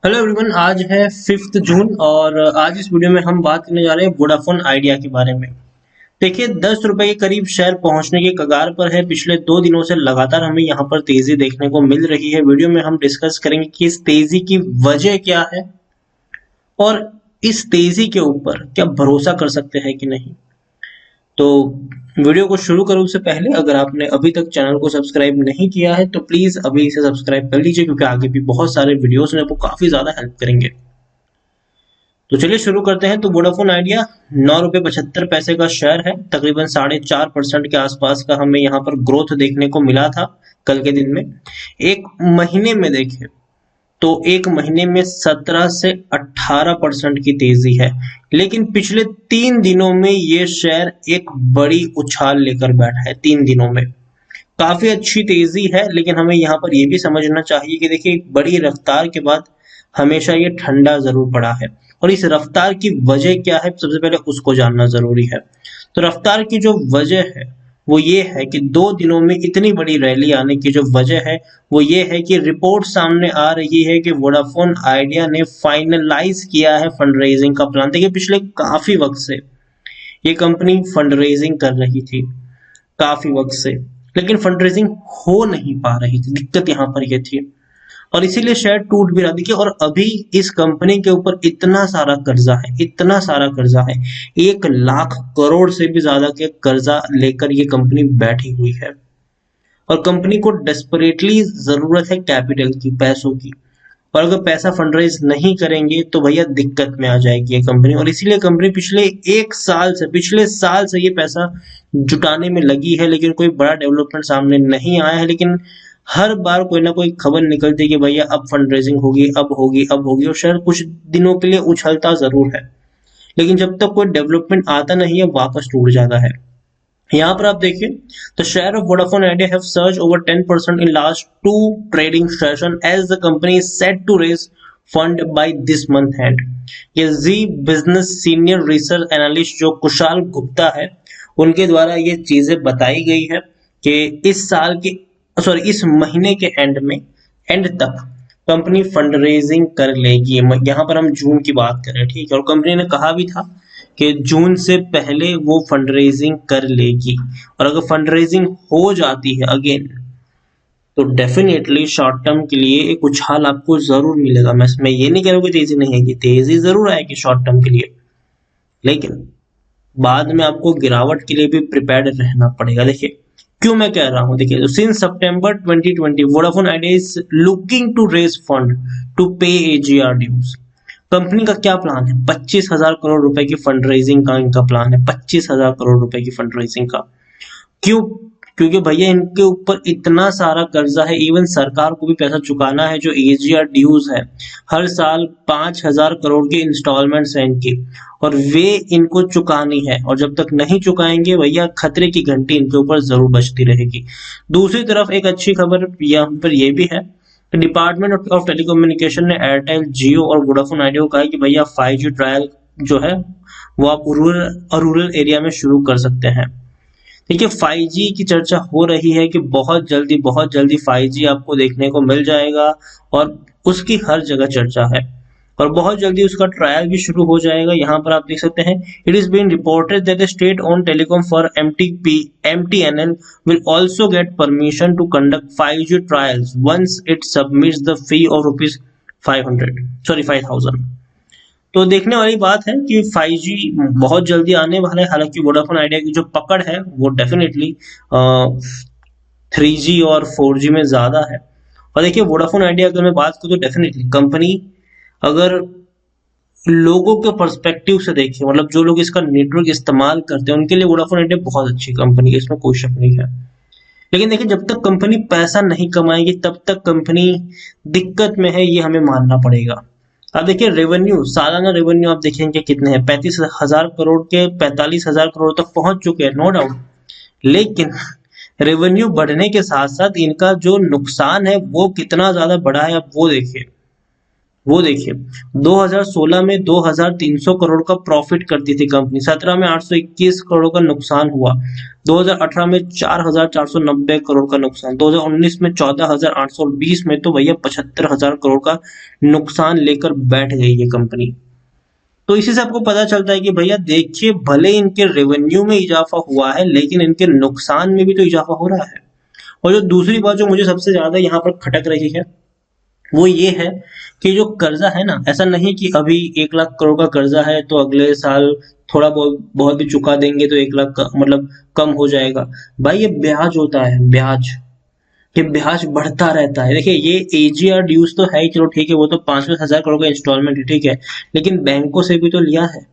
Hello everyone, आज है 5 जून और आज इस वीडियो में हम बात करने जा रहे हैं वोडाफोन आइडिया के बारे में। देखिए, 10 रुपए के करीब शेयर पहुंचने के कगार पर है। पिछले 2 दिनों से लगातार हमें यहाँ पर तेजी देखने को मिल रही है। वीडियो में हम डिस्कस करेंगे कि इस तेजी की वजह क्या है और इस तेजी के ऊपर क्या भरोसा कर सकते हैं कि नहीं। तो वीडियो को शुरू करूं उससे पहले अगर आपने अभी तक चैनल को सब्सक्राइब नहीं किया है तो प्लीज अभी इसे सब्सक्राइब कर लीजिए, क्योंकि आगे भी बहुत सारे वीडियोस में आपको काफी ज्यादा हेल्प करेंगे। तो चलिए शुरू करते हैं। तो वोडाफोन आइडिया 9 रुपए 75 पैसे का शेयर है। तकरीबन 4.5% के आसपास का हमें यहाँ पर ग्रोथ देखने को मिला था कल के दिन में। एक महीने में देखें तो एक महीने में 17 से 18% की तेजी है। लेकिन पिछले 3 दिनों में ये शेयर एक बड़ी उछाल लेकर बैठा है। 3 दिनों में काफी अच्छी तेजी है, लेकिन हमें यहाँ पर यह भी समझना चाहिए कि देखिए, एक बड़ी रफ्तार के बाद हमेशा ये ठंडा जरूर पड़ा है और इस रफ्तार की वजह क्या है सबसे पहले उसको जानना जरूरी है। तो रफ्तार की जो वजह है वो ये है कि 2 दिनों में इतनी बड़ी रैली आने की जो वजह है वो ये है कि रिपोर्ट सामने आ रही है कि वोडाफोन आइडिया ने फाइनलाइज किया है फंड रेजिंग का प्लान। देखिए, पिछले काफी वक्त से ये कंपनी फंड रेजिंग कर रही थी, काफी वक्त से, लेकिन फंड रेजिंग हो नहीं पा रही थी। दिक्कत यहाँ पर ये थी और इसीलिए शेयर टूट भी रहा। देखिए, और अभी इस कंपनी के ऊपर इतना सारा कर्जा है, इतना सारा कर्जा है, 1 लाख करोड़ से भी ज्यादा के कर्जा लेकर ये कंपनी बैठी हुई है और कंपनी को डेस्परेटली जरूरत है कैपिटल की, पैसों की। और अगर पैसा फंडरेज नहीं करेंगे तो भैया दिक्कत में आ जाएगी ये कंपनी। और इसीलिए कंपनी पिछले साल से ये पैसा जुटाने में लगी है, लेकिन कोई बड़ा डेवलपमेंट सामने नहीं आया है। लेकिन हर बार कोई ना कोई खबर निकलती है कि भैया अब फंड रेजिंग होगी, अब होगी, अब होगी, और शेयर कुछ दिनों के लिए उछलता जरूर है, लेकिन जब तक कोई डेवलपमेंट आता नहीं है वापस टूट जाता है। यहाँ पर आप देखिए, the share of Vodafone Idea have surge over 10% in last 2 trading session as the company is set to raise fund by this month end. ये Zee business senior research analyst जो कुशाल गुप्ता है, उनके द्वारा ये चीजें बताई गई है कि इस महीने के एंड तक कंपनी फंड रेजिंग कर लेगी। यहाँ पर हम जून की बात करें, ठीक है, और कंपनी ने कहा भी था कि जून से पहले वो फंड रेजिंग कर लेगी। और अगर फंड रेजिंग हो जाती है अगेन तो डेफिनेटली शॉर्ट टर्म के लिए एक उछाल आपको जरूर मिलेगा। मैं ये नहीं कह रहा हूँ कि तेजी नहीं आएगी, तेजी जरूर आएगी शॉर्ट टर्म के लिए, लेकिन बाद में आपको गिरावट के लिए भी प्रिपेयर्ड रहना पड़ेगा। देखिए क्यों मैं कह रहा हूं, देखिए since September 2020 Vodafone Idea is looking to raise fund to pay AGR dues. Company का क्या प्लान है? 25,000 करोड़ रुपए की फंड रेजिंग का इनका प्लान है, 25,000 करोड़ रुपए की फंड रेजिंग का। क्यों? क्योंकि भैया इनके ऊपर इतना सारा कर्जा है, इवन सरकार को भी पैसा चुकाना है जो एजीआर ड्यूज है। हर साल 5,000 करोड़ की इंस्टॉलमेंट्स हैं इनकी, और वे इनको चुकानी है, और जब तक नहीं चुकाएंगे भैया खतरे की घंटी इनके ऊपर जरूर बजती रहेगी। दूसरी तरफ एक अच्छी खबर यहाँ पर यह भी है, डिपार्टमेंट ऑफ टेलीकम्युनिकेशन ने एयरटेल, जियो और वोडाफोन आइडिया को कहा है कि भैया 5G ट्रायल जो है वो आप रूरल एरिया में शुरू कर सकते हैं। देखिए 5G की चर्चा हो रही है कि बहुत जल्दी 5G आपको देखने को मिल जाएगा और उसकी हर जगह चर्चा है, और बहुत जल्दी उसका ट्रायल भी शुरू हो जाएगा। यहाँ पर आप देख सकते हैं, it is been reported that the state own telecom for MTNL will also get permission to conduct 5G trials once it submits the fee of rupees 5,000। तो देखने वाली बात है कि 5G बहुत जल्दी आने वाला है। हालांकि वोडाफोन आइडिया की जो पकड़ है वो डेफिनेटली 3G और 4G में ज्यादा है। और देखिए वोडाफोन आइडिया अगर मैं बात करूँ तो डेफिनेटली कंपनी, अगर लोगों के पर्सपेक्टिव से देखें, मतलब जो लोग इसका नेटवर्क इस्तेमाल करते हैं उनके लिए वोडाफोन आइडिया बहुत अच्छी कंपनी है, इसमें कोई शक नहीं है। लेकिन देखिए, जब तक कंपनी पैसा नहीं कमाएगी तब तक कंपनी दिक्कत में है, ये हमें मानना पड़ेगा। अब देखिए रेवेन्यू, सालाना रेवेन्यू आप देखेंगे कितने हैं, 35,000 करोड़ के 45,000 करोड़ तक पहुंच चुके हैं, नो डाउट। लेकिन रेवेन्यू बढ़ने के साथ साथ इनका जो नुकसान है वो कितना ज्यादा बढ़ा है, अब वो देखिए। वो देखिए 2016 में 2300 करोड़ का प्रॉफिट करती थी कंपनी, 17 में 821 करोड़ का नुकसान हुआ, 2018 में 4490 करोड़ का नुकसान, 2019 में 14820 में तो भैया 75,000 करोड़ का नुकसान लेकर बैठ गई ये कंपनी। तो इसी से आपको पता चलता है कि भैया देखिए भले इनके रेवेन्यू में इजाफा हुआ है लेकिन इनके नुकसान में भी तो इजाफा हो रहा है। और जो दूसरी बात जो मुझे सबसे ज्यादा यहाँ पर खटक रही है वो ये है कि जो कर्जा है ना, ऐसा नहीं कि अभी 1 लाख करोड़ का कर्जा है तो अगले साल थोड़ा बहुत बहुत भी चुका देंगे तो 1 लाख मतलब कम हो जाएगा। भाई ये ब्याज होता है, ब्याज, ये ब्याज बढ़ता रहता है। देखिए ये एजीआर ड्यूज तो है ही, चलो ठीक है, वो तो 5-5 हजार करोड़ का इंस्टॉलमेंट है, ठीक है, लेकिन बैंकों से भी तो लिया है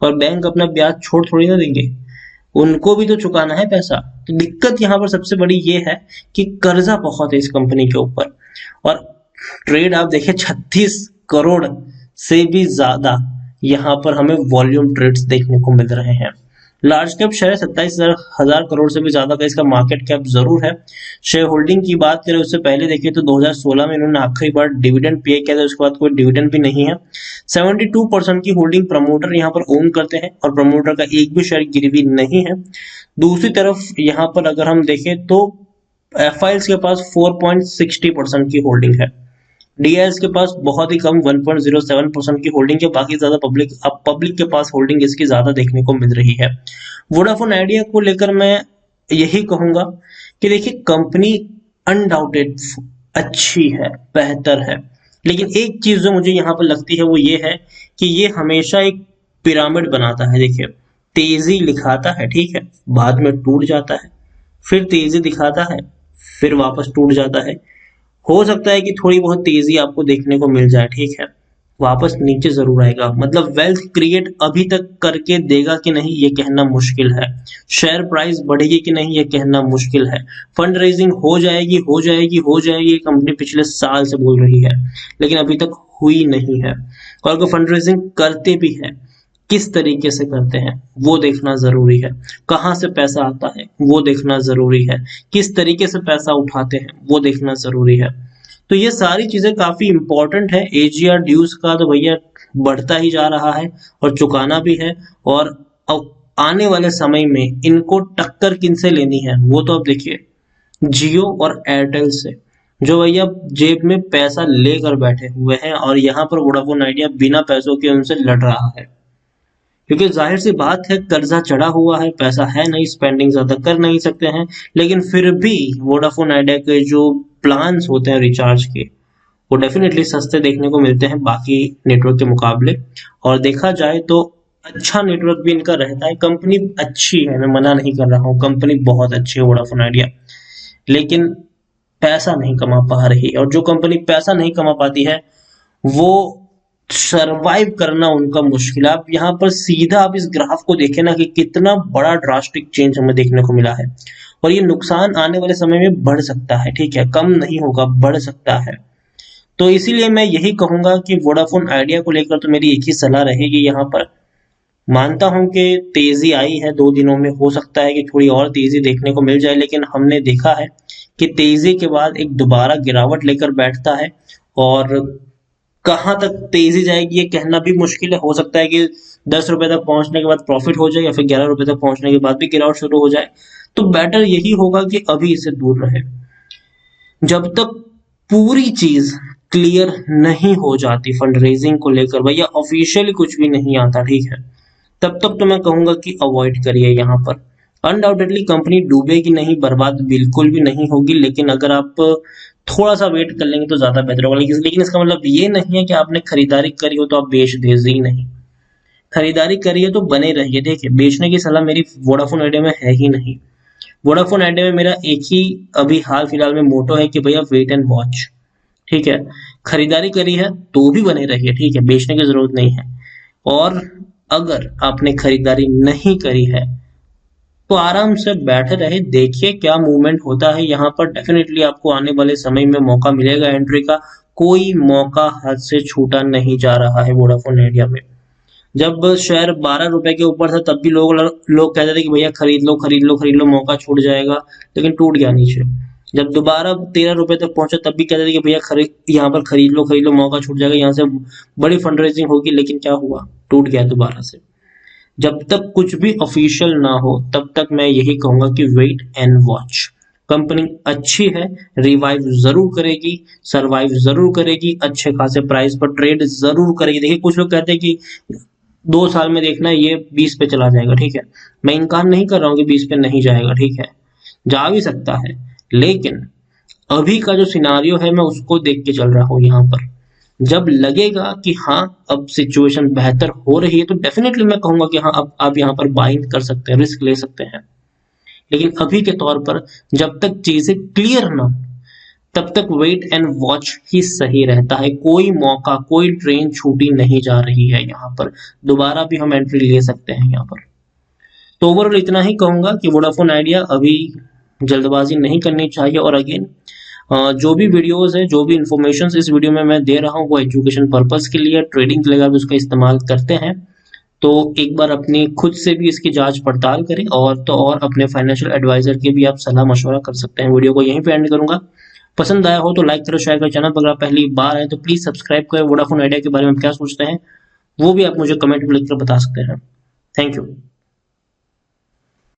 और बैंक अपना ब्याज छोड़ थोड़ी ना देंगे, उनको भी तो चुकाना है पैसा। तो दिक्कत यहाँ पर सबसे बड़ी ये है कि कर्जा बहुत है इस कंपनी के ऊपर। और ट्रेड आप देखिए 36 करोड़ से भी ज्यादा यहाँ पर हमें वॉल्यूम ट्रेड्स देखने को मिल रहे हैं। लार्ज कैप शेयर 27,000 करोड़ से भी ज्यादा का इसका मार्केट कैप जरूर है। शेयर होल्डिंग की बात करें उससे पहले देखिए तो 2016 में इन्होंने आखिरी बार डिविडेंड पे किया था, उसके बाद कोई डिविडेंड भी नहीं है। 72% की होल्डिंग प्रमोटर यहाँ पर ओन करते हैं और प्रमोटर का एक भी शेयर गिरवी नहीं है। दूसरी तरफ यहाँ पर अगर हम देखें तो एफआईएल्स के पास 4.60% की होल्डिंग है, डीआईएल्स के पास बहुत ही कम 1.07% की होल्डिंग है, बाकी ज्यादा पब्लिक के पास होल्डिंग इसकी ज्यादा देखने को मिल रही है। वोडाफोन आइडिया को लेकर मैं यही कहूंगा कि देखिए कंपनी अनडाउटेड अच्छी है, बेहतर है, लेकिन एक चीज जो मुझे यहाँ पर लगती है वो ये है कि ये हमेशा एक पिरामिड बनाता है। देखिए तेजी लिखाता है, ठीक है, बाद में टूट जाता है, फिर तेजी दिखाता है, फिर वापस टूट जाता है। हो सकता है कि थोड़ी बहुत तेजी आपको देखने को मिल जाए, ठीक है, वापस नीचे जरूर आएगा। मतलब वेल्थ क्रिएट अभी तक करके देगा कि नहीं ये कहना मुश्किल है, शेयर प्राइस बढ़ेगी कि नहीं ये कहना मुश्किल है, फंड रेजिंग हो जाएगी हो जाएगी हो जाएगी ये कंपनी पिछले साल से बोल रही है लेकिन अभी तक हुई नहीं है। और अगर फंड रेजिंग करते भी है किस तरीके से करते हैं वो देखना जरूरी है, कहाँ से पैसा आता है वो देखना जरूरी है, किस तरीके से पैसा उठाते हैं वो देखना जरूरी है। तो ये सारी चीजें काफी इंपॉर्टेंट है। एजीआर ड्यूज का तो भैया बढ़ता ही जा रहा है और चुकाना भी है। और अब आने वाले समय में इनको टक्कर किन से लेनी है वो तो अब देखिए जियो और एयरटेल से, जो भैया जेब में पैसा लेकर बैठे हुए हैं और यहाँ पर वोडाफोन आइडिया बिना पैसों के उनसे लड़ रहा है। क्योंकि जाहिर सी बात है कर्जा चढ़ा हुआ है, पैसा है नहीं, स्पेंडिंग ज्यादा कर नहीं सकते हैं, लेकिन फिर भी वोडाफोन आइडिया के जो प्लान्स होते हैं रिचार्ज के वो डेफिनेटली सस्ते देखने को मिलते हैं बाकी नेटवर्क के मुकाबले। और देखा जाए तो अच्छा नेटवर्क भी इनका रहता है, कंपनी अच्छी है, मैं मना नहीं कर रहा हूँ, कंपनी बहुत अच्छी है वोडाफोन आइडिया, लेकिन पैसा नहीं कमा पा रही। और जो कंपनी पैसा नहीं कमा पाती है वो सरवाइव करना उनका मुश्किल है। आप यहाँ पर सीधा आप इस ग्राफ को देखें ना कि कितना बड़ा ड्रास्टिक चेंज हमें देखने को मिला है और ये नुकसान आने वाले समय में बढ़ सकता है, ठीक है, कम नहीं होगा, बढ़ सकता है। तो इसीलिए मैं यही कहूंगा कि वोडाफोन आइडिया को लेकर तो मेरी एक ही सलाह रहेगी यहाँ पर। मानता हूं कि तेजी आई है 2 दिनों में, हो सकता है कि थोड़ी और तेजी देखने को मिल जाए, लेकिन हमने देखा है कि तेजी के बाद एक दोबारा गिरावट लेकर बैठता है और कहाँ तक तेजी जाएगी ये कहना भी मुश्किल है। हो सकता है कि 10 रुपए तक पहुंचने के बाद प्रॉफिट हो जाए या फिर 11 रुपए तक पहुंचने के बाद भी गिरावट शुरू हो जाए। तो बेटर यही होगा कि अभी इसे दूर रहे जब तक पूरी चीज क्लियर नहीं हो जाती फंड रेजिंग को लेकर, भैया ऑफिशियली कुछ भी नहीं आता, ठीक है, तब तक तो मैं कहूंगा कि अवॉइड करिए यहाँ पर। अनडाउटेडली कंपनी डूबेगी नहीं, बर्बाद बिल्कुल भी नहीं होगी, लेकिन अगर आप थोड़ा सा वेट कर लेंगे तो ज्यादा बेहतर होगा। लेकिन इसका मतलब ये नहीं है कि आपने खरीदारी करी हो तो आप बेच दीजिए ही नहीं, खरीदारी करिए तो बने रहिए। देखिए बेचने की सलाह मेरी वोडाफोन आइडिया में है ही नहीं। वोडाफोन आइडिया में मेरा एक ही अभी हाल फिलहाल में मोटो है कि भैया वेट एंड वॉच, ठीक है, खरीदारी करी है तो भी बने रहिए, ठीक है, बेचने की जरूरत नहीं है। और अगर आपने खरीदारी नहीं करी है तो आराम से बैठे रहे, देखिए क्या मूवमेंट होता है यहाँ पर। डेफिनेटली आपको आने वाले समय में मौका मिलेगा एंट्री का, कोई मौका हाथ से छूटा नहीं जा रहा है वोडाफोन आइडिया में। जब शेयर 12 रुपए के ऊपर था तब भी लोग कहते थे कि भैया खरीद लो खरीद लो खरीद लो, मौका छूट जाएगा, लेकिन टूट गया नीचे। जब दोबारा 13 रुपए तक पहुंचा तब भी कहते थे कि भैया खरीद, यहाँ पर खरीद लो, मौका छूट जाएगा, यहाँ से बड़ी फंड रेजिंग होगी, लेकिन क्या हुआ, टूट गया दोबारा से। जब तक कुछ भी ऑफिशियल ना हो तब तक मैं यही कहूंगा कि वेट एंड वॉच। कंपनी अच्छी है, रिवाइव जरूर करेगी, सरवाइव जरूर करेगी, अच्छे खासे प्राइस पर ट्रेड जरूर करेगी। देखिए कुछ लोग कहते हैं कि 2 साल में देखना ये 20 पे चला जाएगा, ठीक है, मैं इनकार नहीं कर रहा हूँ कि 20 पे नहीं जाएगा, ठीक है, जा भी सकता है, लेकिन अभी का जो सिनारियो है मैं उसको देख के चल रहा हूँ यहाँ पर। जब लगेगा कि हाँ अब सिचुएशन बेहतर हो रही है तो डेफिनेटली मैं कहूंगा कि हाँ अब आप यहाँ पर बाइंग कर सकते हैं, रिस्क ले सकते हैं। लेकिन अभी के तौर पर जब तक चीजें क्लियर ना, तब तक वेट एंड वॉच ही सही रहता है। कोई मौका, कोई ट्रेन छूटी नहीं जा रही है यहाँ पर, दोबारा भी हम एंट्री ले सकते हैं यहाँ पर। तो ओवरऑल इतना ही कहूंगा कि वोडाफोन आइडिया अभी जल्दबाजी नहीं करनी चाहिए। और अगेन जो भी वीडियोस है, जो भी इंफॉर्मेशन इस वीडियो में मैं दे रहा हूँ वो एजुकेशन पर्पस के लिए, ट्रेडिंग के लिए आप उसका इस्तेमाल करते हैं तो एक बार अपनी खुद से भी इसकी जांच पड़ताल करें, और तो और अपने फाइनेंशियल एडवाइजर के भी आप सलाह मशवरा कर सकते हैं। वीडियो को यहीं पे एंड करूंगा। पसंद आया हो तो लाइक करो, शेयर करो, चैनल पर अगर आप पहली बार आए तो प्लीज सब्सक्राइब करें। वोडाफोन आइडिया के बारे में क्या सोचते हैं वो भी आप मुझे कमेंट में लिखकर बता सकते हैं। Thank you.